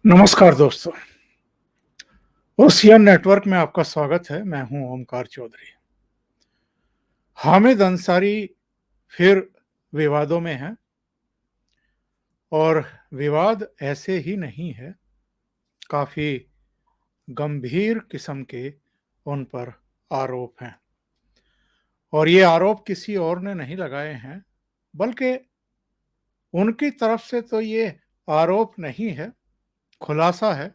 नमस्कार दोस्तों। Ocean network में आपका स्वागत है। मैं हूं ओमकार चौधरी। हामिद अंसारी फिर विवादों में हैं और विवाद ऐसे ही नहीं है, काफी गंभीर किस्म के उन पर आरोप हैं। और ये आरोप किसी और ने नहीं लगाए हैं, बल्कि उनकी तरफ से तो ये आरोप नहीं है, खुलासा है।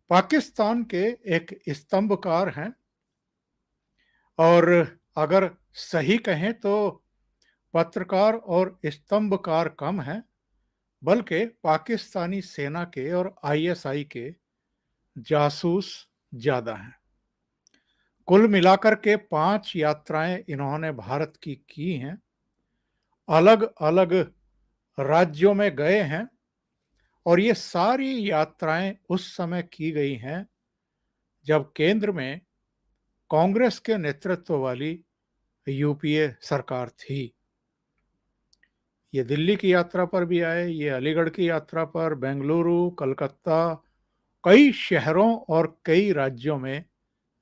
पाकिस्तान के एक स्तंभकार हैं और अगर सही कहें तो पत्रकार और स्तंभकार कम हैं, बल्कि पाकिस्तानी सेना के और आईएसआई के जासूस ज्यादा हैं। कुल मिलाकर के 5 यात्राएं इन्होंने भारत की हैं, अलग अलग राज्यों में गए हैं और ये सारी यात्राएं उस समय की गई हैं जब केंद्र में कांग्रेस के नेतृत्व वाली यूपीए सरकार थी। ये दिल्ली की यात्रा पर भी आए, ये अलीगढ़ की यात्रा पर, बेंगलुरु, कलकत्ता, कई शहरों और कई राज्यों में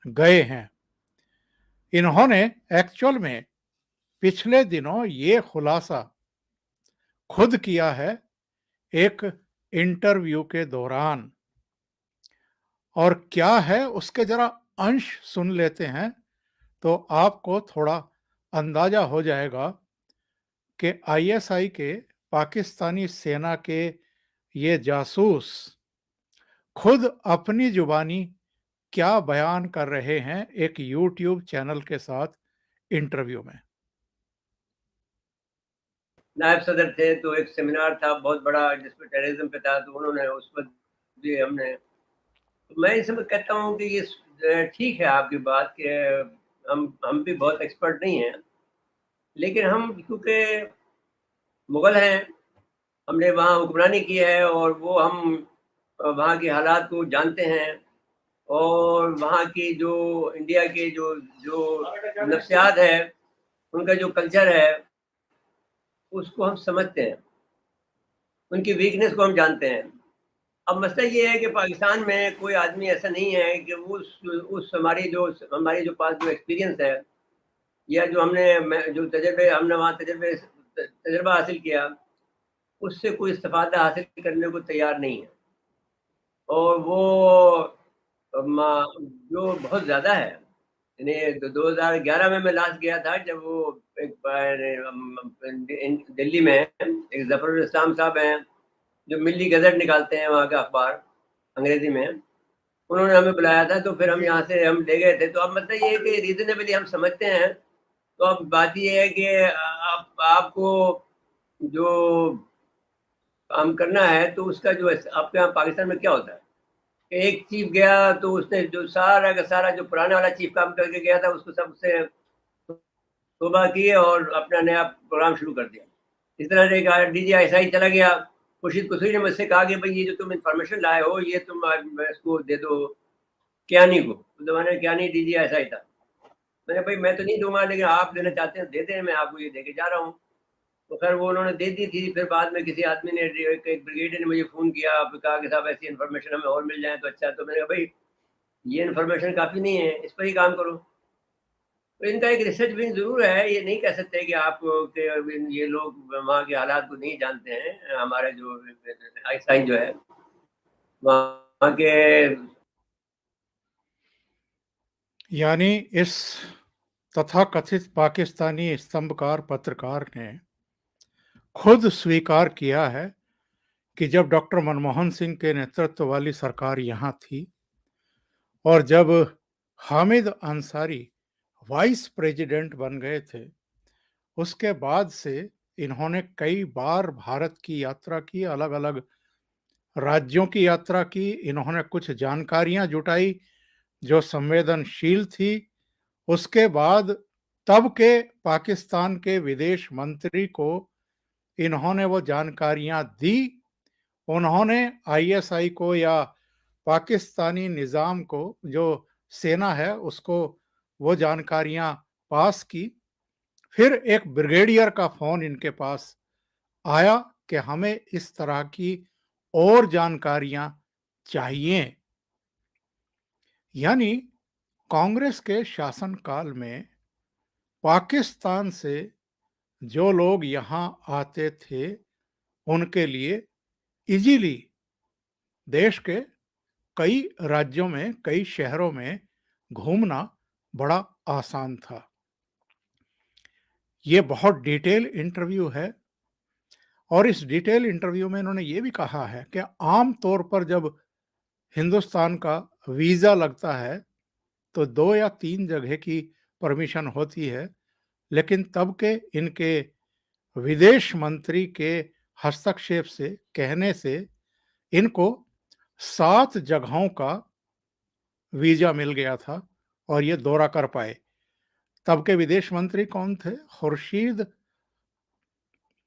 गए हैं। इन्होंने एक्चुअल में पिछले दिनों ये खुलासा खुद किया है एक इंटरव्यू के दौरान। और क्या है उसके जरा अंश सुन लेते हैं तो आपको थोड़ा अंदाजा हो जाएगा कि आईएसआई के, पाकिस्तानी सेना के ये जासूस खुद अपनी जुबानी क्या बयान कर रहे हैं एक यूट्यूब चैनल के साथ इंटरव्यू में। नायब सदर थे तो एक सेमिनार था बहुत बड़ा जिसमें टेररिज्म पे था, तो उन्होंने उस पर भी हमने, तो मैं इस समय कहता हूँ कि ये ठीक है आपकी बात कि हम भी बहुत एक्सपर्ट नहीं हैं, लेकिन हम क्योंकि मुगल हैं, हमने वहाँ हुक्मरानी की है और वो हम वहाँ के हालात को जानते हैं और वहाँ की जो इंडिया के जो जो नफ्सियात है, उनका जो कल्चर है, उसको हम समझते हैं, उनकी वीकनेस को हम जानते हैं। अब मसला ये है कि पाकिस्तान में कोई आदमी ऐसा नहीं है कि उस हमारी जो पास जो एक्सपीरियंस है या जो जो तजर्बे हमने वहाँ तजर्बा हासिल किया, उससे कोई इस्तिफादा हासिल करने को तैयार नहीं है। और वो जो बहुत ज़्यादा है, यानी 2011 में मैं लास्ट गया था जब वो एक बार दिल्ली में एक जफरुल इस्लाम साहब हैं जो मिल्ली गज़ट निकालते हैं वहाँ का अखबार अंग्रेजी में, उन्होंने हमें बुलाया था, तो फिर हम यहाँ से हम ले गए थे। तो अब मतलब ये है कि रीजनेबली हम समझते हैं। तो अब बात ये है कि आपको जो काम करना है तो उसका जो आपके यहाँ पाकिस्तान में क्या होता है कि एक चीफ गया तो उसने जो सारा का सारा जो पुराने वाला चीफ काम करके गया था उसको सबसे तोबा किए और अपना नया प्रोग्राम शुरू कर दिया। इस तरह से एक DGI चला गया। खुर्शीद कुसरी ने मुझसे कहा कि भाई ये जो तुम इंफॉर्मेशन लाए हो ये तुम इसको दे दो कियानी को। उस जमाने में कियानी DGI था। मैंने भाई मैं तो नहीं दूंगा, लेकिन आप देना चाहते हैं दे दें, मैं आपको ये देके जा रहा हूँ। तो खैर वो उन्होंने दे दी थी। फिर बाद में किसी आदमी ने, एक ब्रिगेडियर ने मुझे फ़ोन किया, फिर कहा कि साहब ऐसी इन्फॉर्मेशन हमें और मिल जाए तो अच्छा। तो मैंने कहा भाई ये इन्फॉर्मेशन काफ़ी नहीं है, इस पर ही काम करो। तो इनका एक रिसर्च विंग ज़रूर है, ये नहीं कह सकते कि आप के ये लोग वहाँ के हालात को नहीं जानते हैं। हमारे जो आइंस्टाइन जो है वहाँ के, यानी इस तथाकथित पाकिस्तानी स्तंभकार पत्रकार ने खुद स्वीकार किया है कि जब डॉक्टर मनमोहन सिंह के नेतृत्व वाली सरकार यहाँ थी और जब हामिद अंसारी वाइस प्रेसिडेंट बन गए थे, उसके बाद से इन्होंने कई बार भारत की यात्रा की, अलग अलग राज्यों की यात्रा की। इन्होंने कुछ जानकारियां जुटाई जो संवेदनशील थी। उसके बाद तब के पाकिस्तान के विदेश मंत्री को इन्होंने वो जानकारियां दी। उन्होंने आईएसआई को या पाकिस्तानी निज़ाम को, जो सेना है, उसको वो जानकारियां पास की। फिर एक ब्रिगेडियर का फोन इनके पास आया कि हमें इस तरह की और जानकारियां चाहिए। यानी कांग्रेस के शासनकाल में पाकिस्तान से जो लोग यहां आते थे, उनके लिए इजीली देश के कई राज्यों में, कई शहरों में घूमना बड़ा आसान था। ये बहुत डिटेल इंटरव्यू है और इस डिटेल इंटरव्यू में इन्होंने ये भी कहा है कि आम तौर पर जब हिंदुस्तान का वीज़ा लगता है तो 2 या 3 जगह की परमिशन होती है, लेकिन तब के इनके विदेश मंत्री के हस्तक्षेप से, कहने से इनको 7 जगहों का वीज़ा मिल गया था और ये दौरा कर पाए। तब के विदेश मंत्री कौन थे? खुर्शीद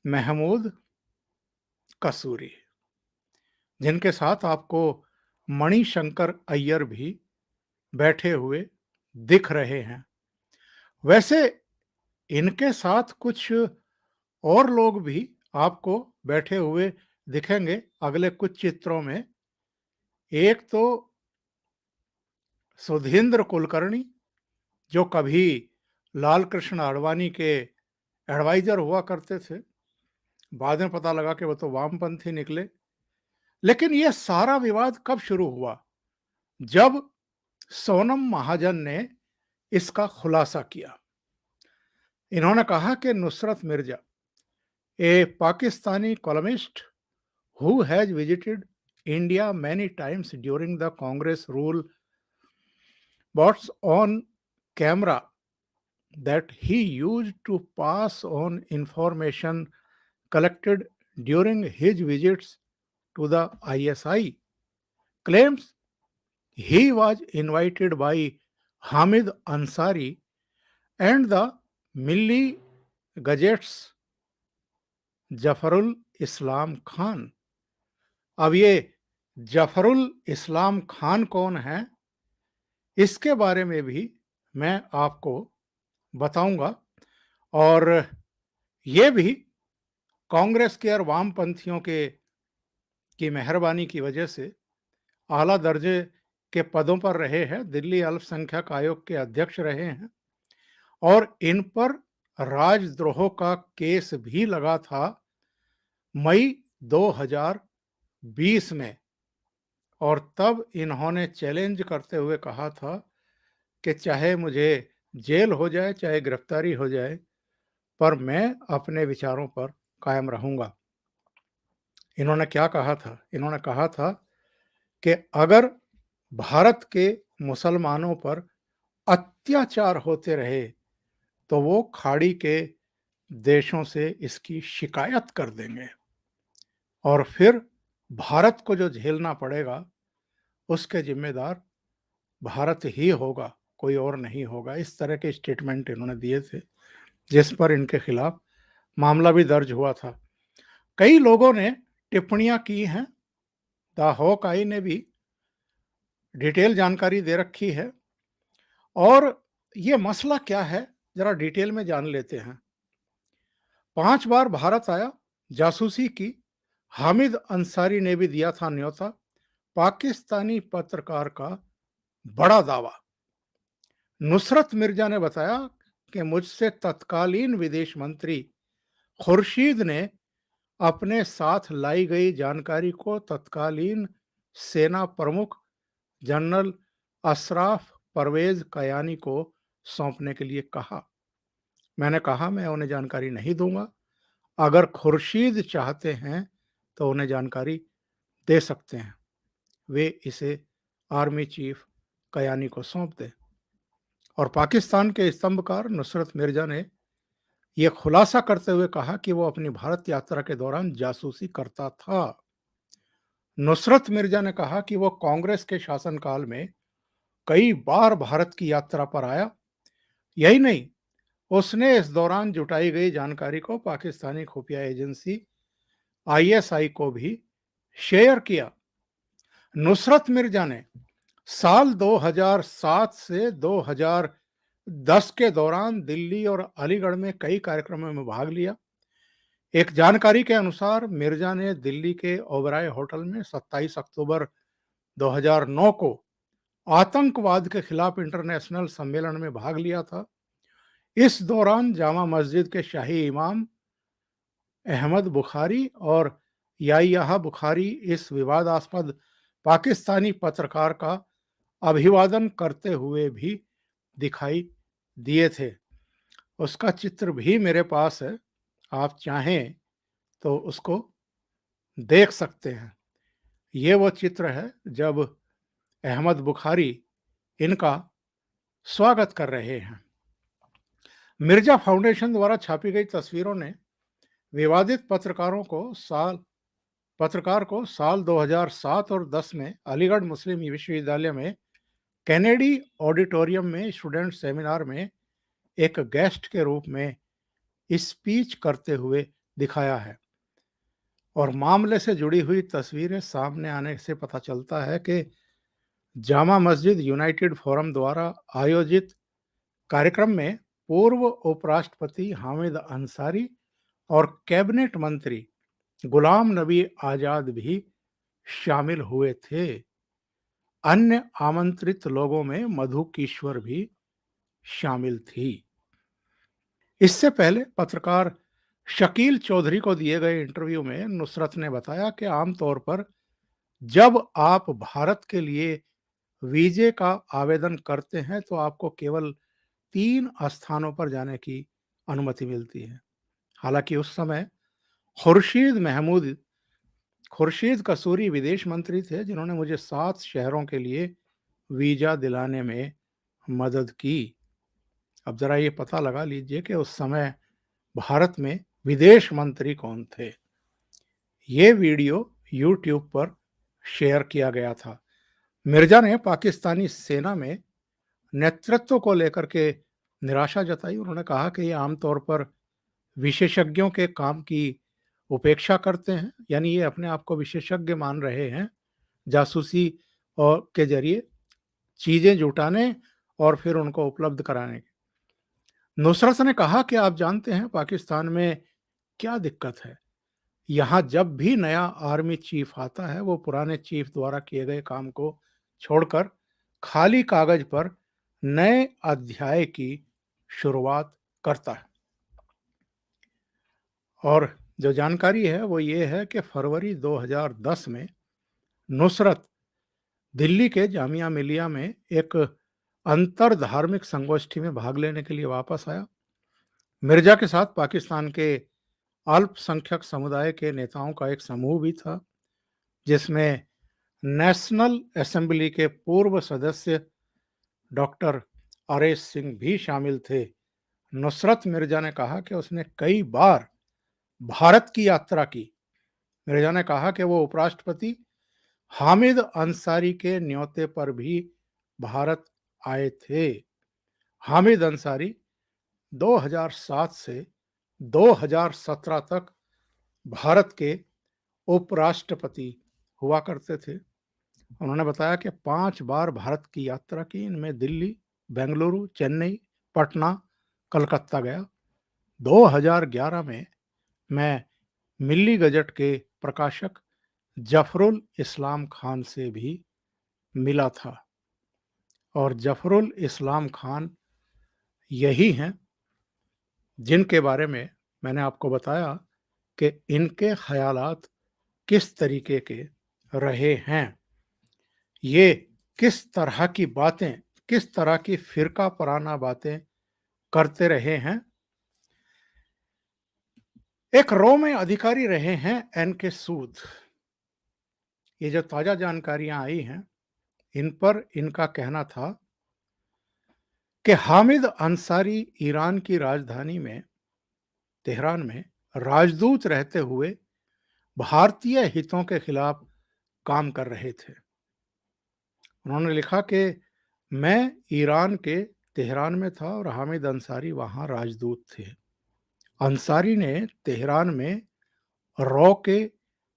महमूद कसूरी, जिनके साथ आपको मणिशंकर अय्यर भी बैठे हुए दिख रहे हैं। वैसे इनके साथ कुछ और लोग भी आपको बैठे हुए दिखेंगे अगले कुछ चित्रों में। एक तो सुधींद्र कुलकर्णी, जो कभी लाल कृष्ण आडवाणी के एडवाइजर हुआ करते थे, बाद में पता लगा कि वो तो वामपंथी निकले। लेकिन ये सारा विवाद कब शुरू हुआ? जब सोनम महाजन ने इसका खुलासा किया। इन्होंने कहा कि Nusrat Mirza, a Pakistani columnist who has visited India many times during the Congress rule, was on camera that he used to pass on information collected during his visits to the ISI, claims he was invited by Hamid Ansari and the Milli Gazette's Jafarul Islam Khan। अब ये जफरुल इस्लाम खान कौन है, इसके बारे में भी मैं आपको बताऊंगा। और ये भी कांग्रेस के और वामपंथियों की मेहरबानी की वजह से आला दर्जे के पदों पर रहे हैं, दिल्ली अल्पसंख्यक आयोग के अध्यक्ष रहे हैं और इन पर राजद्रोह का केस भी लगा था मई 2020 में। और तब इन्होंने चैलेंज करते हुए कहा था कि चाहे मुझे जेल हो जाए, चाहे गिरफ्तारी हो जाए, पर मैं अपने विचारों पर कायम रहूंगा। इन्होंने क्या कहा था? इन्होंने कहा था कि अगर भारत के मुसलमानों पर अत्याचार होते रहे तो वो खाड़ी के देशों से इसकी शिकायत कर देंगे और फिर भारत को जो झेलना पड़ेगा उसके जिम्मेदार भारत ही होगा, कोई और नहीं होगा। इस तरह के स्टेटमेंट इन्होंने दिए थे, जिस पर इनके खिलाफ मामला भी दर्ज हुआ था। कई लोगों ने टिप्पणियां की हैं, द हॉक आई ने भी डिटेल जानकारी दे रखी है। और ये मसला क्या है, जरा डिटेल में जान लेते हैं। 5 बार भारत आया, जासूसी की, हामिद अंसारी ने भी दिया था न्योता। पाकिस्तानी पत्रकार का बड़ा दावा। नुसरत मिर्जा ने बताया कि मुझसे तत्कालीन विदेश मंत्री खुर्शीद ने अपने साथ लाई गई जानकारी को तत्कालीन सेना प्रमुख जनरल अशराफ परवेज कयानी को सौंपने के लिए कहा। मैंने कहा मैं उन्हें जानकारी नहीं दूंगा, अगर खुर्शीद चाहते हैं तो उन्हें जानकारी दे सकते हैं, वे इसे आर्मी चीफ कयानी को सौंप दें। और पाकिस्तान के स्तंभकार नुसरत मिर्जा ने यह खुलासा करते हुए कहा कि वो अपनी भारत यात्रा के दौरान जासूसी करता था। नुसरत मिर्जा ने कहा कि वो कांग्रेस के शासनकाल में कई बार भारत की यात्रा पर आया। यही नहीं, उसने इस दौरान जुटाई गई जानकारी को पाकिस्तानी खुफिया एजेंसी आईएसआई को भी शेयर किया। नुसरत मिर्जा ने साल 2007 से 2010 के दौरान दिल्ली और अलीगढ़ में कई कार्यक्रमों में भाग लिया। एक जानकारी के अनुसार मिर्जा ने दिल्ली के ओबराय होटल में 27 अक्टूबर 2009 को आतंकवाद के खिलाफ इंटरनेशनल सम्मेलन में भाग लिया था। इस दौरान जामा मस्जिद के शाही इमाम अहमद बुखारी और याह्या बुखारी इस विवादास्पद पाकिस्तानी पत्रकार का अभिवादन करते हुए भी दिखाई दिए थे। उसका चित्र भी मेरे पास है, आप चाहें तो उसको देख सकते हैं। ये वो चित्र है जब अहमद बुखारी इनका स्वागत कर रहे हैं। मिर्जा फाउंडेशन द्वारा छापी गई तस्वीरों ने विवादित पत्रकार को साल 2007 और 10 में अलीगढ़ मुस्लिम विश्वविद्यालय में कैनेडी ऑडिटोरियम में स्टूडेंट सेमिनार में एक गेस्ट के रूप में स्पीच करते हुए दिखाया है। और मामले से जुड़ी हुई तस्वीरें सामने आने से पता चलता है कि जामा मस्जिद यूनाइटेड फोरम द्वारा आयोजित कार्यक्रम में पूर्व उपराष्ट्रपति हामिद अंसारी और कैबिनेट मंत्री गुलाम नबी आजाद भी शामिल हुए थे। अन्य आमंत्रित लोगों में मधु किश्वर भी शामिल थी। इससे पहले पत्रकार शकील चौधरी को दिए गए इंटरव्यू में नुसरत ने बताया कि आमतौर पर जब आप भारत के लिए वीजे का आवेदन करते हैं तो आपको केवल 3 स्थानों पर जाने की अनुमति मिलती है। हालांकि उस समय खुर्शीद कसूरी विदेश मंत्री थे, जिन्होंने मुझे 7 शहरों के लिए वीजा दिलाने में मदद की। अब जरा ये पता लगा लीजिए कि उस समय भारत में विदेश मंत्री कौन थे। ये वीडियो YouTube पर शेयर किया गया था। मिर्जा ने पाकिस्तानी सेना में नेतृत्व को लेकर के निराशा जताई। उन्होंने कहा कि ये आमतौर पर विशेषज्ञों के काम की उपेक्षा करते हैं, यानी ये अपने आप को विशेषज्ञ मान रहे हैं जासूसी और के जरिए चीजें जुटाने और फिर उनको उपलब्ध कराने के। नुसरत ने कहा कि आप जानते हैं पाकिस्तान में क्या दिक्कत है। यहाँ जब भी नया आर्मी चीफ आता है वो पुराने चीफ द्वारा किए गए काम को छोड़कर खाली कागज पर नए अध्याय की शुरुआत करता है। और जो जानकारी है वो ये है कि फरवरी 2010 में नुसरत दिल्ली के जामिया मिलिया में एक अंतर धार्मिक संगोष्ठी में भाग लेने के लिए वापस आया। मिर्जा के साथ पाकिस्तान के अल्पसंख्यक समुदाय के नेताओं का एक समूह भी था, जिसमें नेशनल असेंबली के पूर्व सदस्य डॉक्टर आरएस सिंह भी शामिल थे। नुसरत मिर्जा ने कहा कि उसने कई बार भारत की यात्रा की। मिर्जा ने कहा कि वो उपराष्ट्रपति हामिद अंसारी के न्योते पर भी भारत आए थे। हामिद अंसारी 2007 से 2017 तक भारत के उपराष्ट्रपति हुआ करते थे। उन्होंने बताया कि 5 बार भारत की यात्रा की, इनमें दिल्ली, बेंगलुरु, चेन्नई, पटना, कलकत्ता गया। 2011 में मैं मिल्ली गजट के प्रकाशक जफरुल इस्लाम खान से भी मिला था। और जफरुल इस्लाम खान यही हैं जिनके बारे में मैंने आपको बताया कि इनके ख़यालात किस तरीके के रहे हैं। ये किस तरह की बातें, किस तरह की फ़िरका पराना बातें करते रहे हैं। एक रॉ में अधिकारी रहे हैं एन.के. सूद। ये जो ताज़ा जानकारियां आई हैं, इन पर इनका कहना था कि हामिद अंसारी ईरान की राजधानी में तेहरान में राजदूत रहते हुए भारतीय हितों के खिलाफ काम कर रहे थे। उन्होंने लिखा कि मैं ईरान के तेहरान में था और हामिद अंसारी वहां राजदूत थे। अंसारी ने तेहरान में रॉ के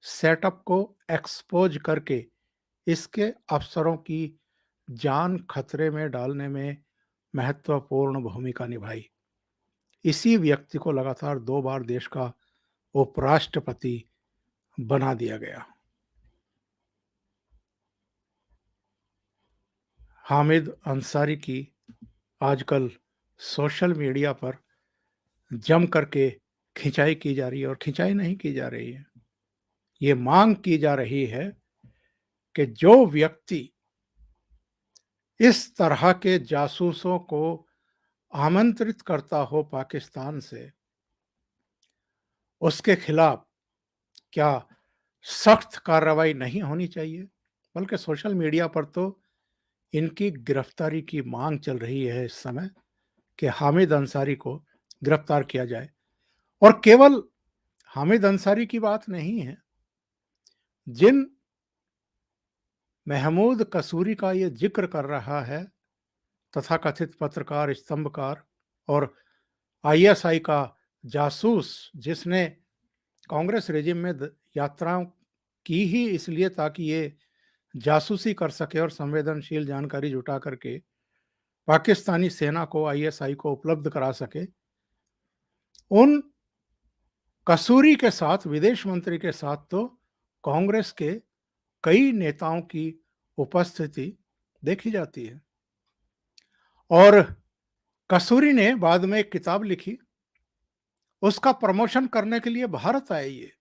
सेटअप को एक्सपोज करके इसके अफसरों की जान खतरे में डालने में महत्वपूर्ण भूमिका निभाई। इसी व्यक्ति को लगातार 2 बार देश का उपराष्ट्रपति बना दिया गया। हामिद अंसारी की आजकल सोशल मीडिया पर जम करके खिंचाई की जा रही है, और खिंचाई नहीं की जा रही है, ये मांग की जा रही है कि जो व्यक्ति इस तरह के जासूसों को आमंत्रित करता हो पाकिस्तान से, उसके खिलाफ क्या सख्त कार्रवाई नहीं होनी चाहिए? बल्कि सोशल मीडिया पर तो इनकी गिरफ्तारी की मांग चल रही है इस समय कि हामिद अंसारी को गिरफ्तार किया जाए। और केवल हामिद अंसारी की बात नहीं है, जिन महमूद कसूरी का ये जिक्र कर रहा है, तथाकथित पत्रकार, स्तंभकार और आईएसआई का जासूस, जिसने कांग्रेस रेजिम में यात्राओं की ही इसलिए ताकि ये जासूसी कर सके और संवेदनशील जानकारी जुटा करके पाकिस्तानी सेना को, आईएसआई को उपलब्ध करा सके, उन कसूरी के साथ, विदेश मंत्री के साथ तो कांग्रेस के कई नेताओं की उपस्थिति देखी जाती है। और कसूरी ने बाद में एक किताब लिखी, उसका प्रमोशन करने के लिए भारत आए ये।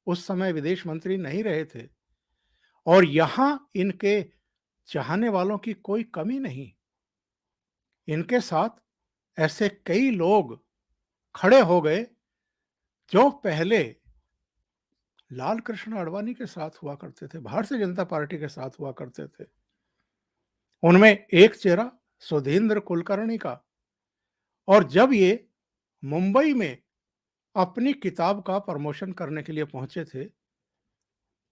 उस समय विदेश मंत्री नहीं रहे थे, और यहां इनके चाहने वालों की कोई कमी नहीं। इनके साथ ऐसे कई लोग खड़े हो गए जो पहले लाल कृष्ण आडवाणी के साथ हुआ करते थे, भारतीय जनता पार्टी के साथ हुआ करते थे। उनमें एक चेहरा सुधींद्र कुलकर्णी का। और जब ये मुंबई में अपनी किताब का प्रमोशन करने के लिए पहुंचे थे,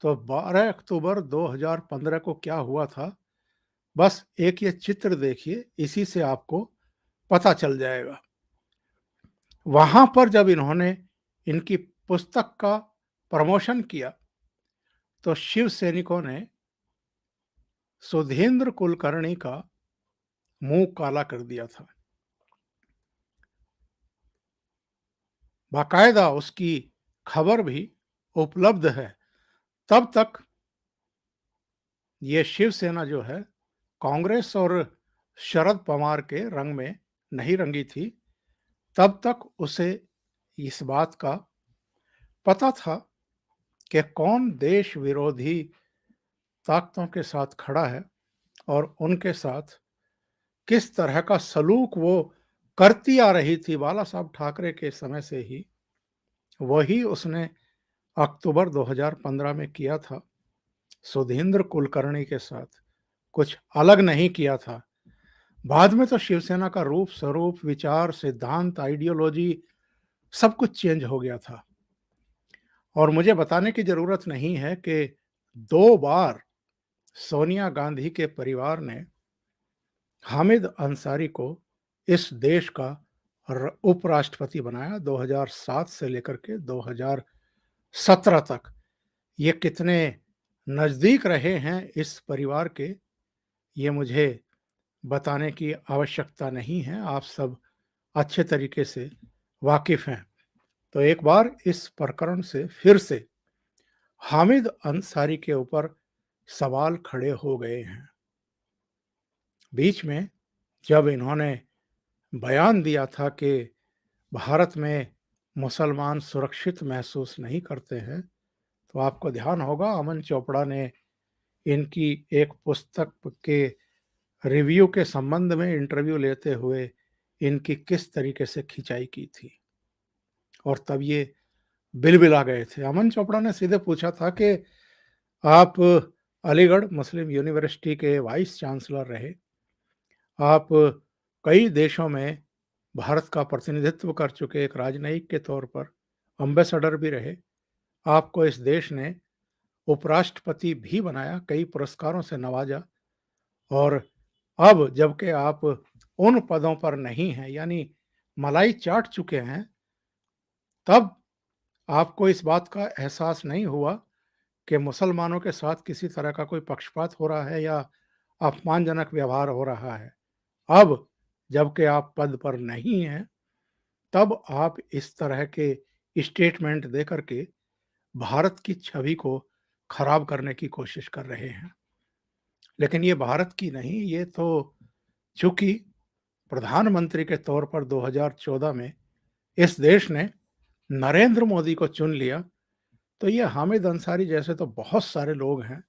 तो 12 अक्टूबर 2015 को क्या हुआ था, बस एक ये चित्र देखिए, इसी से आपको पता चल जाएगा। वहां पर जब इन्होंने इनकी पुस्तक का प्रमोशन किया, तो शिव सैनिकों ने सुधींद्र कुलकर्णी का मुंह काला कर दिया था। बाकायदा उसकी खबर भी उपलब्ध है। तब तक ये शिवसेना जो है, कांग्रेस और शरद पवार के रंग में नहीं रंगी थी। तब तक उसे इस बात का पता था कि कौन देश विरोधी ताकतों के साथ खड़ा है, और उनके साथ किस तरह का सलूक वो करती आ रही थी बाला साहब ठाकरे के समय से ही। वही उसने अक्टूबर 2015 में किया था सुधींद्र कुलकर्णी के साथ, कुछ अलग नहीं किया था। बाद में तो शिवसेना का रूप, स्वरूप, विचार, सिद्धांत, आइडियोलॉजी सब कुछ चेंज हो गया था। और मुझे बताने की जरूरत नहीं है कि 2 बार सोनिया गांधी के परिवार ने हामिद अंसारी को इस देश का उपराष्ट्रपति बनाया, 2007 से लेकर के 2017 तक। ये कितने नजदीक रहे हैं इस परिवार के, ये मुझे बताने की आवश्यकता नहीं है, आप सब अच्छे तरीके से वाकिफ हैं। तो एक बार इस प्रकरण से फिर से हामिद अंसारी के ऊपर सवाल खड़े हो गए हैं। बीच में जब इन्होंने बयान दिया था कि भारत में मुसलमान सुरक्षित महसूस नहीं करते हैं, तो आपको ध्यान होगा अमन चोपड़ा ने इनकी एक पुस्तक के रिव्यू के संबंध में इंटरव्यू लेते हुए इनकी किस तरीके से खिंचाई की थी, और तब ये बिलबिला गए थे। अमन चोपड़ा ने सीधे पूछा था कि आप अलीगढ़ मुस्लिम यूनिवर्सिटी के वाइस चांसलर रहे, आप कई देशों में भारत का प्रतिनिधित्व कर चुके एक राजनयिक के तौर पर, अम्बेसडर भी रहे, आपको इस देश ने उपराष्ट्रपति भी बनाया, कई पुरस्कारों से नवाजा, और अब जबकि आप उन पदों पर नहीं हैं, यानी मलाई चाट चुके हैं, तब आपको इस बात का एहसास नहीं हुआ कि मुसलमानों के साथ किसी तरह का कोई पक्षपात हो रहा है या अपमानजनक व्यवहार हो रहा है। अब जबकि आप पद पर नहीं हैं, तब आप इस तरह के स्टेटमेंट दे करके भारत की छवि को खराब करने की कोशिश कर रहे हैं। लेकिन ये भारत की नहीं, ये तो चूँकि प्रधानमंत्री के तौर पर 2014 में इस देश ने नरेंद्र मोदी को चुन लिया, तो ये हामिद अंसारी जैसे तो बहुत सारे लोग हैं,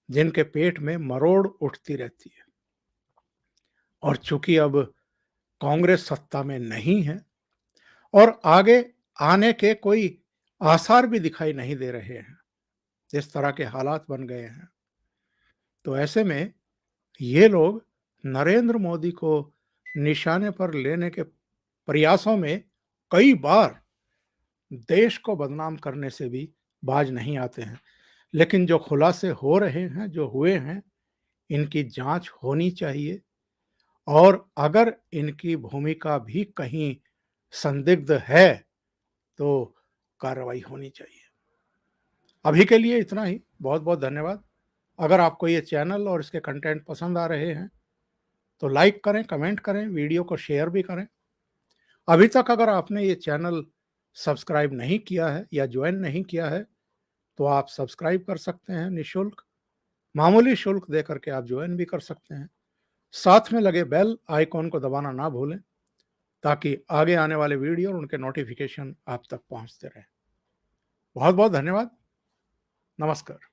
जिनके पेट में मरोड़ उठती रहती है। और चूँकि अब कांग्रेस सत्ता में नहीं है और आगे आने के कोई आसार भी दिखाई नहीं दे रहे हैं, जिस तरह के हालात बन गए हैं, तो ऐसे में ये लोग नरेंद्र मोदी को निशाने पर लेने के प्रयासों में कई बार देश को बदनाम करने से भी बाज नहीं आते हैं। लेकिन जो खुलासे हो रहे हैं, जो हुए हैं, इनकी जांच होनी चाहिए और अगर इनकी भूमिका भी कहीं संदिग्ध है, तो कार्रवाई होनी चाहिए। अभी के लिए इतना ही। बहुत-बहुत धन्यवाद। अगर आपको ये चैनल और इसके कंटेंट पसंद आ रहे हैं, तो लाइक करें, कमेंट करें, वीडियो को शेयर भी करें। अभी तक अगर आपने ये चैनल सब्सक्राइब नहीं किया है या ज्वाइन नहीं किया है, तो आप सब्सक्राइब कर सकते हैं निःशुल्क। मामूली शुल्क दे करके आप ज्वाइन भी कर सकते हैं। साथ में लगे बेल आइकॉन को दबाना ना भूलें, ताकि आगे आने वाले वीडियो और उनके नोटिफिकेशन आप तक पहुंचते रहें। बहुत-बहुत धन्यवाद। नमस्कार।